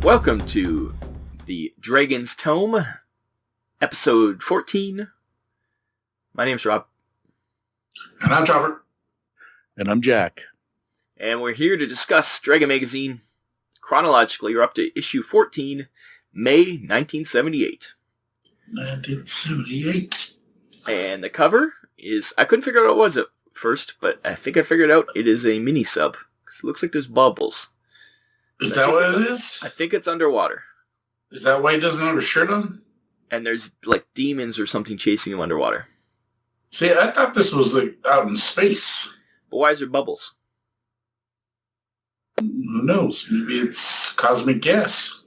Welcome to the Dragon's Tome, episode 14. My name's Rob. And I'm Robert. And I'm Jack. And we're here to discuss Dragon Magazine. Chronologically, you're up to issue 14, May 1978. 1978. And the cover is, I couldn't figure out what it was at first, but I think I figured out it is a mini-sub. Because it looks like there's bubbles. Is that what it is? I think it's underwater. Is that why he doesn't have a shirt on? And there's like demons or something chasing him underwater. See, I thought this was like out in space. But why is there bubbles? Who knows? Maybe it's cosmic gas.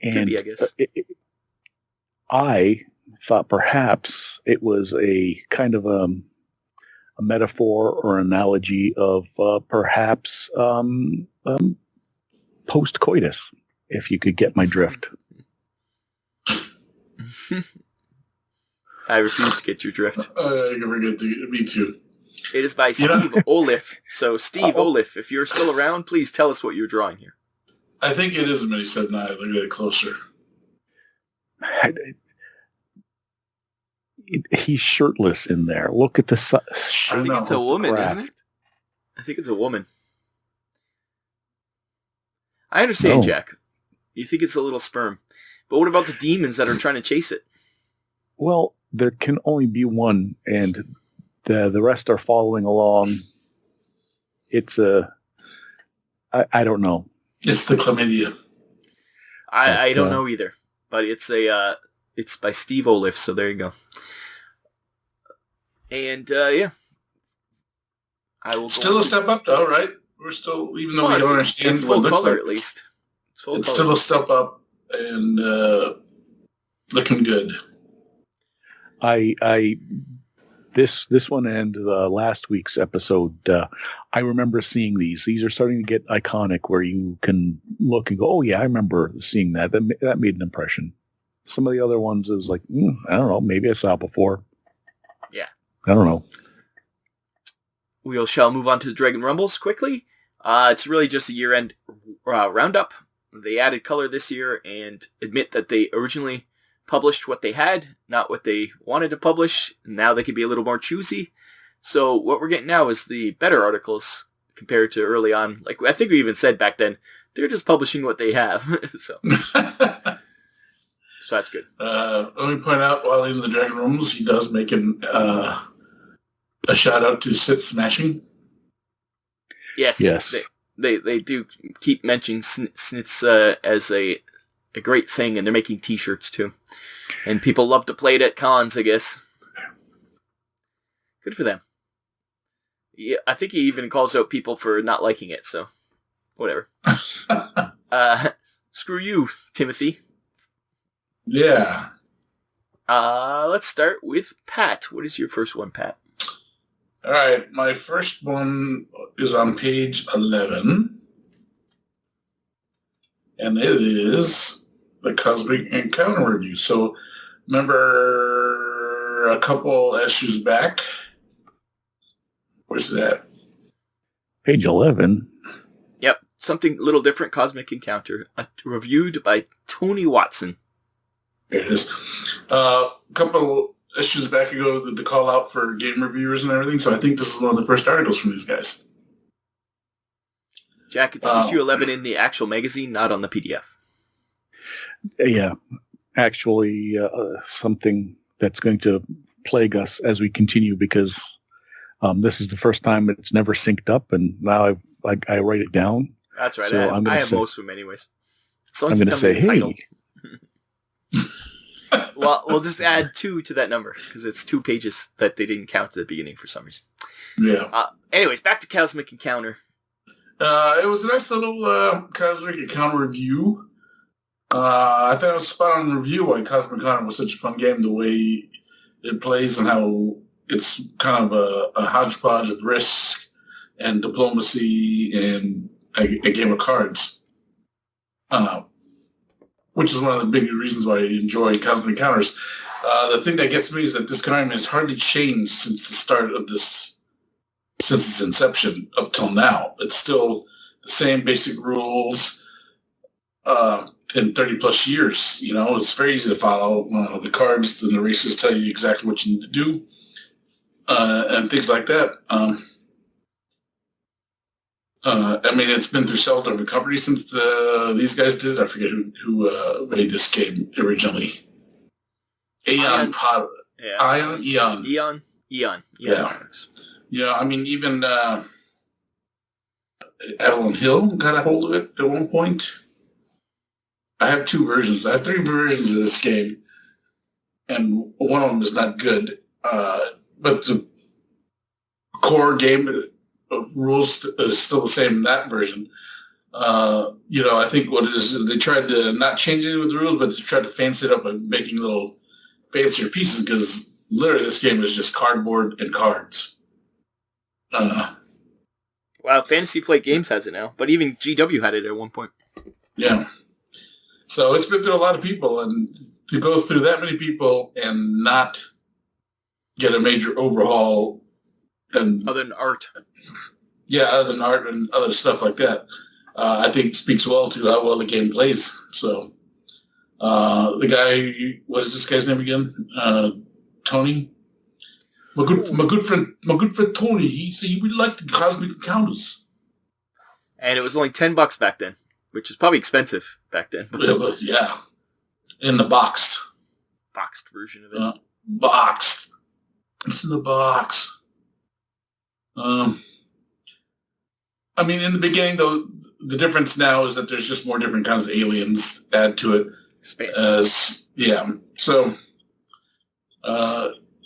And Could be, I guess. I thought perhaps it was a kind of a metaphor or analogy of perhaps post-coitus, if you could get my drift. I refuse to get your drift. I can forget me too. It is by Steve Oliff. So, Steve Oliff, if you're still around, please tell us what you're drawing here. I think it is a mini set now. Look at it closer. He's shirtless in there. Look at the I think it's a woman, isn't it? I think it's a woman. I understand, Jack. You think it's a little sperm. But what about the demons that are trying to chase it? Well, there can only be one, and the rest are following along. It's I don't know. It's the chlamydia. I don't know either. But it's it's by Steve Oliff, so there you go. And, yeah. I will still a step up, though, right? We're still, even though we don't understand it's what full it looks color, like, at least. It's still a step up and looking good. This one and last week's episode, I remember seeing these. These are starting to get iconic, where you can look and go, "Oh yeah, I remember seeing that. That made an impression." Some of the other ones is like, I don't know, maybe I saw it before. Yeah, I don't know. We shall move on to the Dragon Rumbles quickly. It's really just a year-end roundup. They added color this year and admit that they originally published what they had, not what they wanted to publish. Now they can be a little more choosy. So what we're getting now is the better articles compared to early on. Like I think we even said back then, they're just publishing what they have. So that's good. Let me point out, while in the Dragon Rooms, he does make a shout out to Sit Smashing. Yes. They do keep mentioning snits as a great thing, and they're making T-shirts too. And people love to play it at cons, I guess. Good for them. Yeah, I think he even calls out people for not liking it, so whatever. Screw you, Timothy. Yeah. Let's start with Pat. What is your first one, Pat? All right, my first one is on page 11, and it is the Cosmic Encounter Review. So, remember a couple issues back? Where's that? Page 11. Yep, something a little different, Cosmic Encounter, reviewed by Tony Watson. There it is. A couple issues back ago, the call out for game reviewers and everything, so I think this is one of the first articles from these guys. Jack, it's issue 11 in the actual magazine, not on the PDF. Yeah, actually something that's going to plague us as we continue, because this is the first time it's never synced up, and now I write it down. That's right. So I have most of them anyways. I'm going to say, hey. Well, we'll just add 2 to that number, because it's 2 pages that they didn't count at the beginning for some reason. Yeah. Anyways, back to Cosmic Encounter. It was a nice little Cosmic Encounter review. I thought it was a spot on review why Cosmic Encounter was such a fun game, the way it plays and how it's kind of a hodgepodge of risk and diplomacy and a game of cards. Which is one of the big reasons why I enjoy Cosmic Encounters. The thing that gets me is that this game has hardly changed since the start of this, since its inception up till now. It's still the same basic rules. in 30 plus years. It's very easy to follow. The cards and the races tell you exactly what you need to do, and things like that. It's been through several different companies since these guys did. I forget who made this game originally. Eon. Yeah. Even Evelyn Hill got a hold of it at one point. I have 2 versions. I have 3 versions of this game, and one of them is not good. But the core game rules is still the same in that version. I think what it is they tried to not change any of the rules, but they tried to fancy it up by making little fancier pieces, because literally this game is just cardboard and cards. Wow, Fantasy Flight Games has it now, but even GW had it at one point. Yeah. So it's been through a lot of people, and to go through that many people and not get a major overhaul, and other than art. Yeah, other than art and other stuff like that, I think speaks well to how well the game plays. So the guy, what is this guy's name again? Tony. My good friend Tony. He said he really liked the Cosmic Encounters. And it was only $10 back then, which is probably expensive back then. It was, yeah. In the boxed version of it. Boxed. It's in the box. In the beginning, though, the difference now is that there's just more different kinds of aliens add to it. Expansion. So,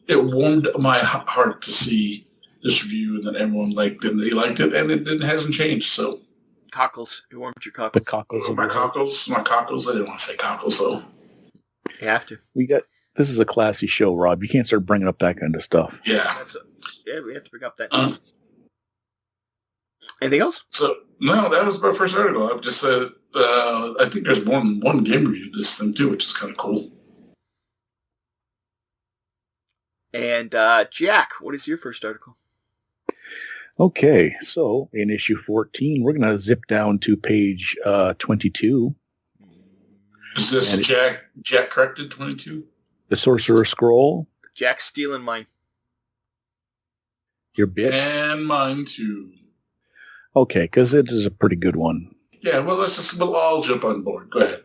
it warmed my heart to see this review, and that everyone liked it, and they liked it, and it hasn't changed. So, cockles. It warmed your cockles. The cockles. My cockles. I didn't want to say cockles, though. You have to. This is a classy show, Rob. You can't start bringing up that kind of stuff. Yeah. We have to bring up that. Anything else? So, no, that was my first article. I've just said, I think there's more than one game review of this thing, too, which is kind of cool. And, Jack, what is your first article? Okay, so in issue 14, we're going to zip down to page 22. Is this Jack corrected 22? The Sorcerer's Scroll. Jack's stealing mine. Your bit? And mine, too. Okay, because it is a pretty good one. Yeah, well, we'll all jump on board. Go ahead.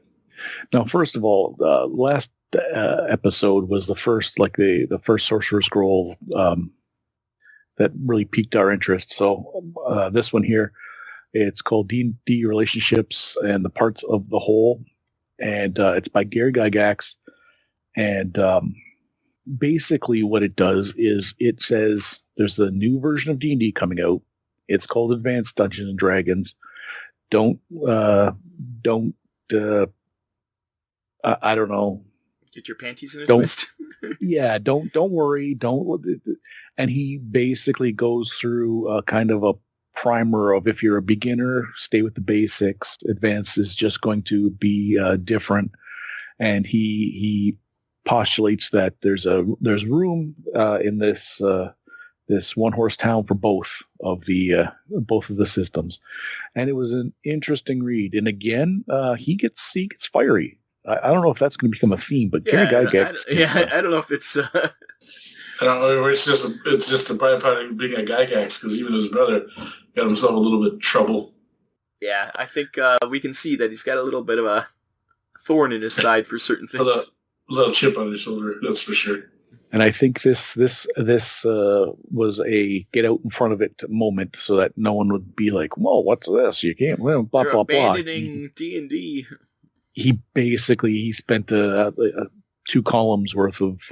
Now, first of all, last episode was the first, the first Sorcerer's Scroll that really piqued our interest. So this one here, it's called D&D Relationships and the Parts of the Whole, and it's by Gary Gygax. And basically what it does is it says there's a new version of D&D coming out. It's called Advanced Dungeons and Dragons. I don't know. Get your panties in a twist. Yeah, don't worry. And he basically goes through kind of a primer of, if you're a beginner, stay with the basics. Advanced is just going to be different. And he postulates that there's room in this one horse town for both of the systems. And it was an interesting read. And again, he gets fiery. I don't know if that's going to become a theme, but Gary Gygax. I don't know if it's. I don't know. It's just a byproduct of being a Gygax, because even his brother got himself a little bit of trouble. Yeah, I think we can see that he's got a little bit of a thorn in his side for certain things. A little chip on his shoulder, that's for sure. And I think this was a get out in front of it moment, so that no one would be like, "Whoa, what's this? You can't blah blah blah." Abandoning D&D. He spent 2 columns worth of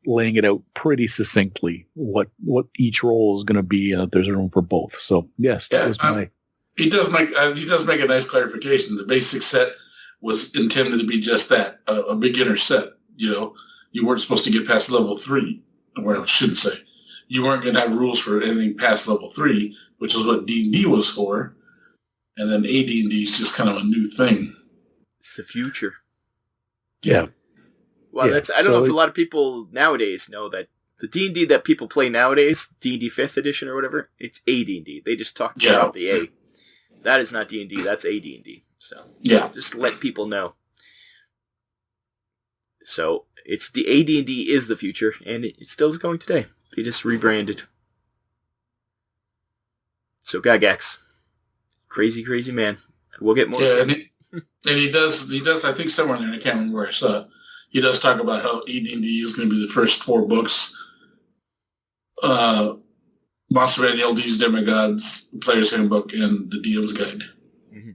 laying it out pretty succinctly what each role is going to be, and that there's room for both. So yes, that was my. He does make a nice clarification. The basic set was intended to be just that, a beginner set. You weren't supposed to get past level 3. Well, I shouldn't say. You weren't going to have rules for anything past level 3, which is what D&D was for. And then AD&D is just kind of a new thing. It's the future. Yeah. Well, I don't know if a lot of people nowadays know that the D&D that people play nowadays, D&D 5th edition or whatever, it's AD&D. They just talk about the A. That is not D&D, that's AD&D. So Yeah. just to let people know. So it's the AD&D is the future, and it still is going today. They just rebranded. So Gygax, crazy man. We'll get more. Yeah, and he does. I think somewhere in there, I can't remember where I saw it. He does talk about how AD&D is going to be the first 4 books. Monster Manual, These Demigods, Player's Handbook, and the DM's Guide. Mm-hmm.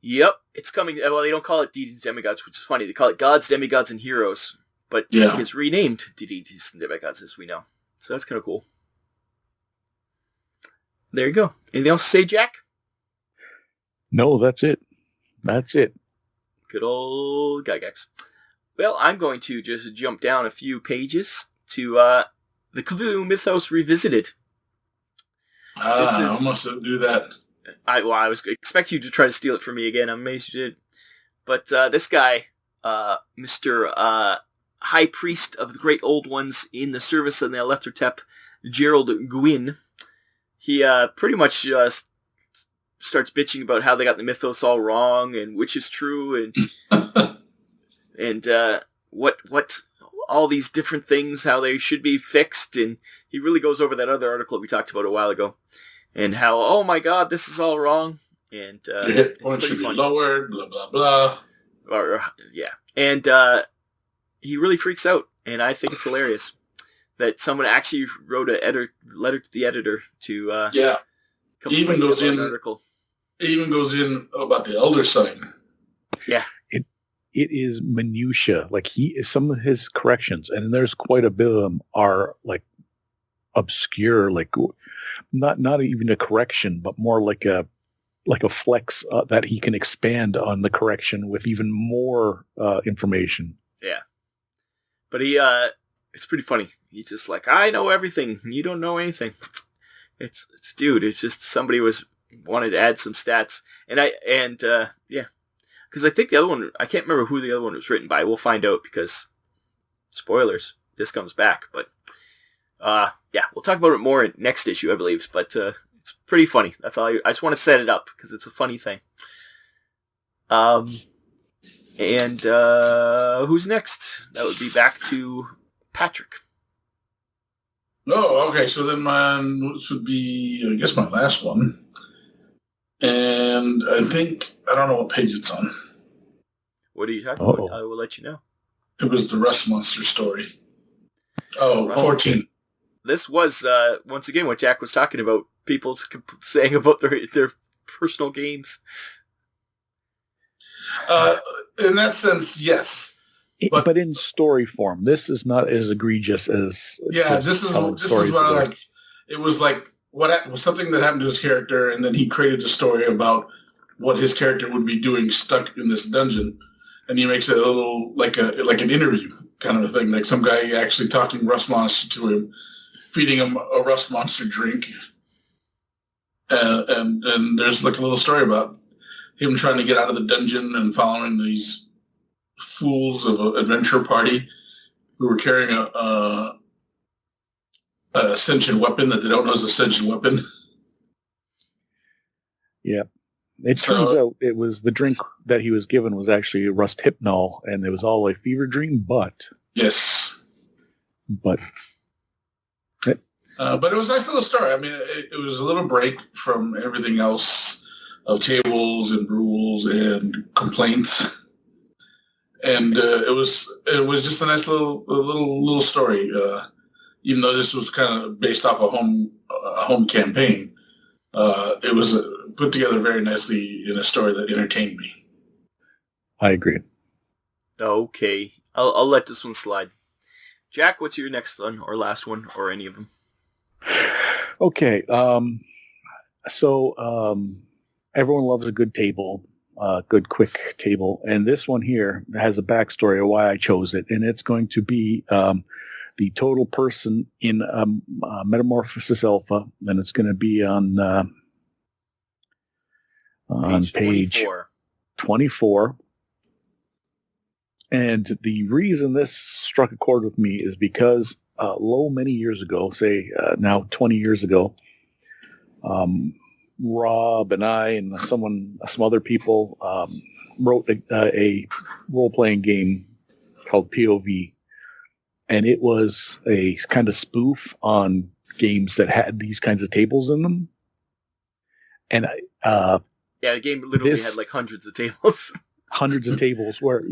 Yep, it's coming. Well, they don't call it Deities and Demigods, which is funny. They call it Gods, Demigods, and Heroes. But Jack is renamed to Deities and Demigods, as we know. So that's kind of cool. There you go. Anything else to say, Jack? No, that's it. That's it. Good old Gygax. Well, I'm going to just jump down a few pages to the Cthulhu Mythos Revisited. I almost didn't do that. I was expect you to try to steal it from me again. I'm amazed you did. But this guy, Mr. High Priest of the Great Old Ones in the service of the Electrotep, Gerald Gwyn, he pretty much starts bitching about how they got the mythos all wrong and which is true and what all these different things, how they should be fixed. And he really goes over that other article we talked about a while ago and how, oh my God, this is all wrong. And the hit point should be lowered, blah, blah, blah. Yeah. And he really freaks out. And I think it's hilarious that someone actually wrote a letter to the editor to He even goes in article. It even goes in about the elder sign. Yeah. It is minutia. Like some of his corrections, and there's quite a bit of them are like obscure, like not even a correction, but more like a flex that he can expand on the correction with even more information. Yeah. But he, it's pretty funny. He's just like, I know everything. You don't know anything. It's just somebody wanted to add some stats. Because I think the other one, I can't remember who the other one was written by. We'll find out because, spoilers, this comes back. But, we'll talk about it more in next issue, I believe. But it's pretty funny. That's all. I just want to set it up because it's a funny thing. Who's next? That would be back to Patrick. Oh, okay. So then this would be, I guess, my last one. And I don't know what page it's on. What are you talking about? I will let you know. It was the Rust Monster story. Oh, 14. This was, once again, what Jack was talking about. People saying about their personal games. In that sense, yes. But in story form, this is not as egregious as... Yeah, this is what I like. It was like was something that happened to his character, and then he created a story about what his character would be doing stuck in this dungeon, and he makes it a little like an interview kind of a thing, like some guy actually talking Rust Monster to him, feeding him a Rust Monster drink, and there's like a little story about him trying to get out of the dungeon and following these fools of an adventure party who were carrying a sentient weapon that they don't know is a sentient weapon. Yeah. It turns out it was the drink that he was given was actually Rust Hypnol, and it was all a fever dream, but... Yes. But it was a nice little story. I mean, it was a little break from everything else of tables and rules and complaints. And it was just a nice little story. Even though this was kind of based off a home campaign, it was put together very nicely in a story that entertained me. I agree. Okay, I'll let this one slide. Jack, what's your next one or last one or any of them? Okay, so everyone loves a good table. Good quick table, and this one here has a backstory of why I chose it, and it's going to be the total person in Metamorphosis Alpha, and it's going to be on page 24. And the reason this struck a chord with me is because many years ago, say now 20 years ago, Rob and I and some other people wrote a role-playing game called POV, and it was a kind of spoof on games that had these kinds of tables in them. And the game literally had like hundreds of tables. Hundreds of tables where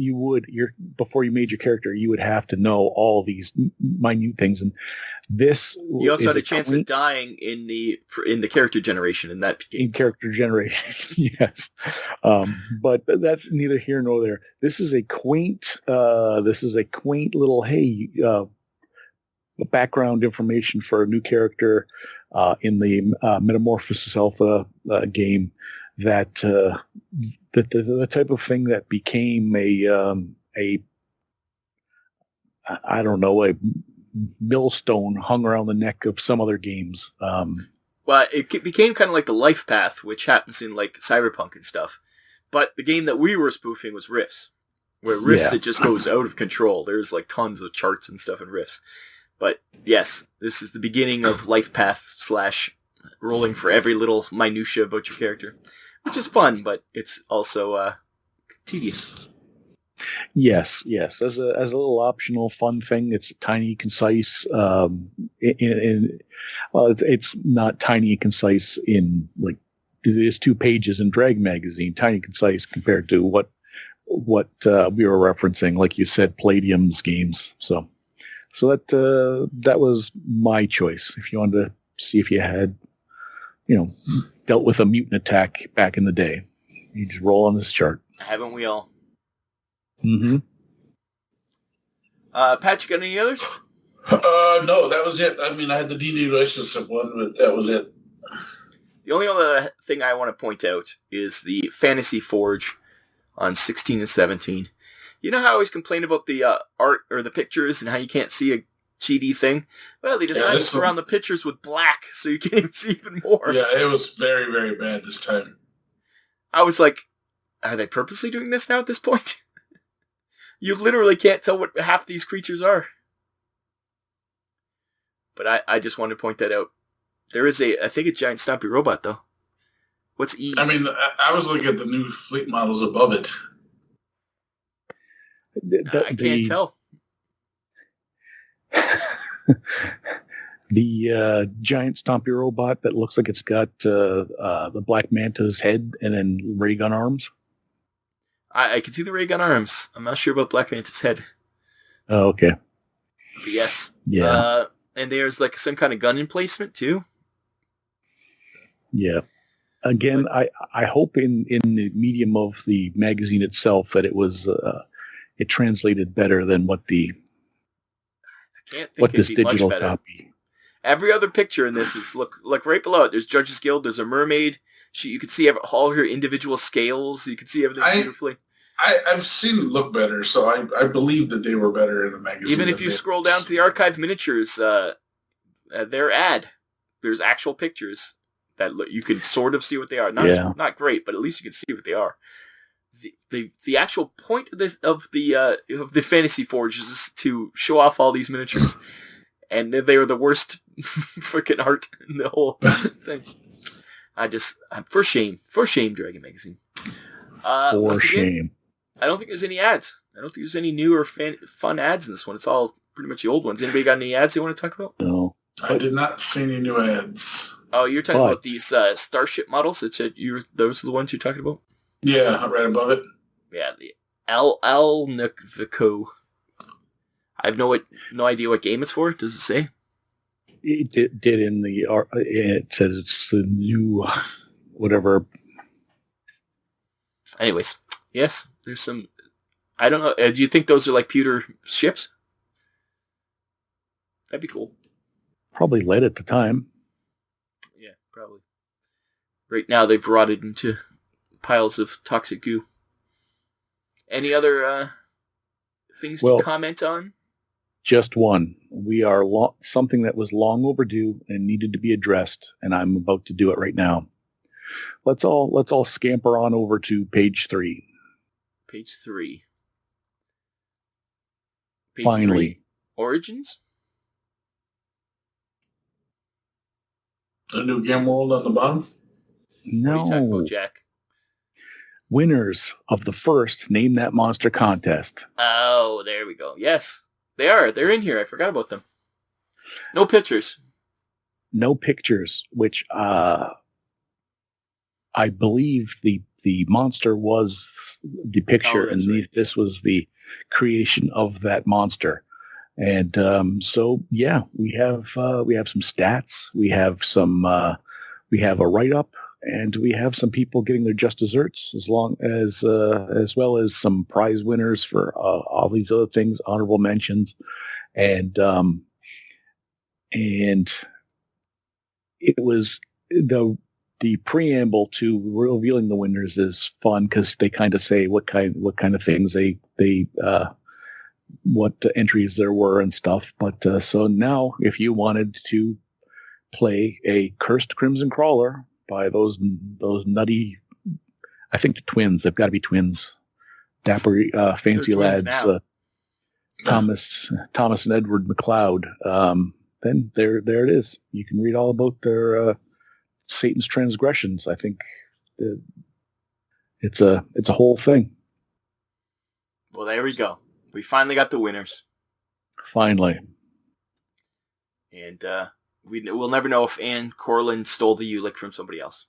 before you made your character, you would have to know all these minute things. And this you also had a chance of dying in the character generation in that game. In character generation, yes. But that's neither here nor there. This is a quaint little background information for a new character in the Metamorphosis Alpha game. That the type of thing that became a millstone hung around the neck of some other games. Well, it became kind of like the life path, which happens in like Cyberpunk and stuff. But the game that we were spoofing was Rifts, where Rifts it just goes out of control. There's like tons of charts and stuff in Rifts. But yes, this is the beginning of life path / rolling for every little minutia about your character. Which is fun, but it's also tedious. Yes. As a little optional fun thing, it's tiny, concise. It's not tiny and concise in like it is 2 pages in Dragon Magazine. Tiny and concise compared to what we were referencing, like you said, Palladium's games. So that was my choice. If you wanted to see if you had, dealt with a mutant attack back in the day, you just roll on this chart. Haven't we all? Mm-hmm. Pat, you got any others? No, that was it. I mean, I had the D&D relationship one, but that was it. The only other thing I want to point out is the Fantasy Forge on 16 and 17. You know how I always complain about the art or the pictures and how you can't see a GD thing? Well, they decided to surround the pictures with black so you can't even see even more. Yeah, it was very, very bad this time. I was like, are they purposely doing this now at this point? You literally can't tell what half these creatures are. But I just wanted to point that out. There is I think a giant stompy robot, though. What's E? I mean, I was looking at the new fleet models above it. I can't tell. The giant stompy robot that looks like it's got the Black Manta's head and then ray gun arms. I can see the ray gun arms. I'm not sure about Black Manta's head. Oh, okay. But yes. Yeah. And there's like some kind of gun emplacement too. Yeah. Again, I hope in the medium of the magazine itself that it was it translated better than what this digital copy. Every other picture in this is look right below it. There's Judge's Guild. There's a mermaid. You can see all her individual scales. You can see everything beautifully. I've seen it look better, so I believe that they were better in the magazine. Even if you scroll down to the archive miniatures, their ad, there's actual pictures that you can sort of see what they are. Not great, but at least you can see what they are. The actual point of the Fantasy Forge is to show off all these miniatures, and they were the worst freaking art in the whole thing. I'm for shame, Dragon Magazine. For shame. I don't think there's any ads. I don't think there's any new or fun ads in this one. It's all pretty much the old ones. Anybody got any ads they want to talk about? No. I did not see any new ads. Oh, you're talking about these Starship models? Those are the ones you're talking about? Yeah, right above it. Yeah, the L Nico. I have no idea what game it's for. Does it say? It did in the art. It says it's the new whatever. Anyways, yes, there's some. I don't know. Do you think those are like pewter ships? That'd be cool. Probably lead at the time. Yeah, probably. Right now, they've rotted into piles of toxic goo. Any other things to comment on? Just one. We are something that was long overdue and needed to be addressed, and I'm about to do it right now. Let's all scamper on over to page 3. Page 3. Finally. 3. Origins? A new game world on the bottom? What are you talking No. about, Jack? Winners of the first Name That Monster contest. Oh, there we go. Yes, they are. They're in here. I forgot about them. No pictures. No pictures, which I believe the monster was the picture, and right. this was the creation of that monster. And so, yeah, we have some stats. We have we have a write up, and we have some people getting their just desserts, as well as some prize winners for all these other things, honorable mentions, and it was the preamble to revealing the winners is fun because they kind of say what kind of things they what entries there were and stuff. But so now, if you wanted to play a Cursed Crimson Crawler by those nutty, I think the twins, they've got to be twins, dapper, fancy lads, Thomas and Edward McLeod. Then there it is. You can read all about their Satan's transgressions. I think it's a whole thing. Well, there we go. We finally got the winners. Finally. And we'll never know if Anne Corlin stole the Ulick from somebody else.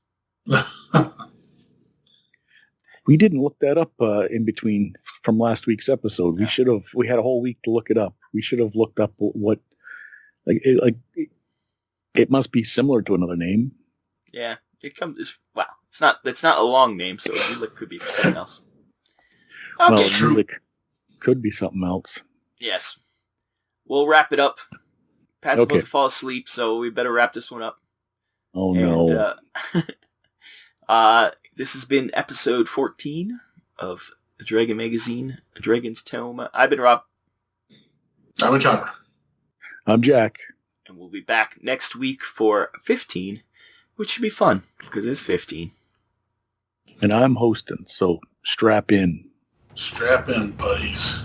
We didn't look that up in between from last week's episode. We should have. We had a whole week to look it up. We should have looked up what it must be similar to another name. Yeah, wow. It's not a long name, so Ulick could be for something else. Well, Ulick could be something else. Yes. We'll wrap it up. Pat's about to fall asleep, so we better wrap this one up. Oh, no. This has been episode 14 of the Dragon Magazine, Dragon's Tome. I've been Rob. I'm John. I'm Jack. And we'll be back next week for 15, which should be fun, because it's 15. And I'm hosting, so strap in. Strap in, buddies.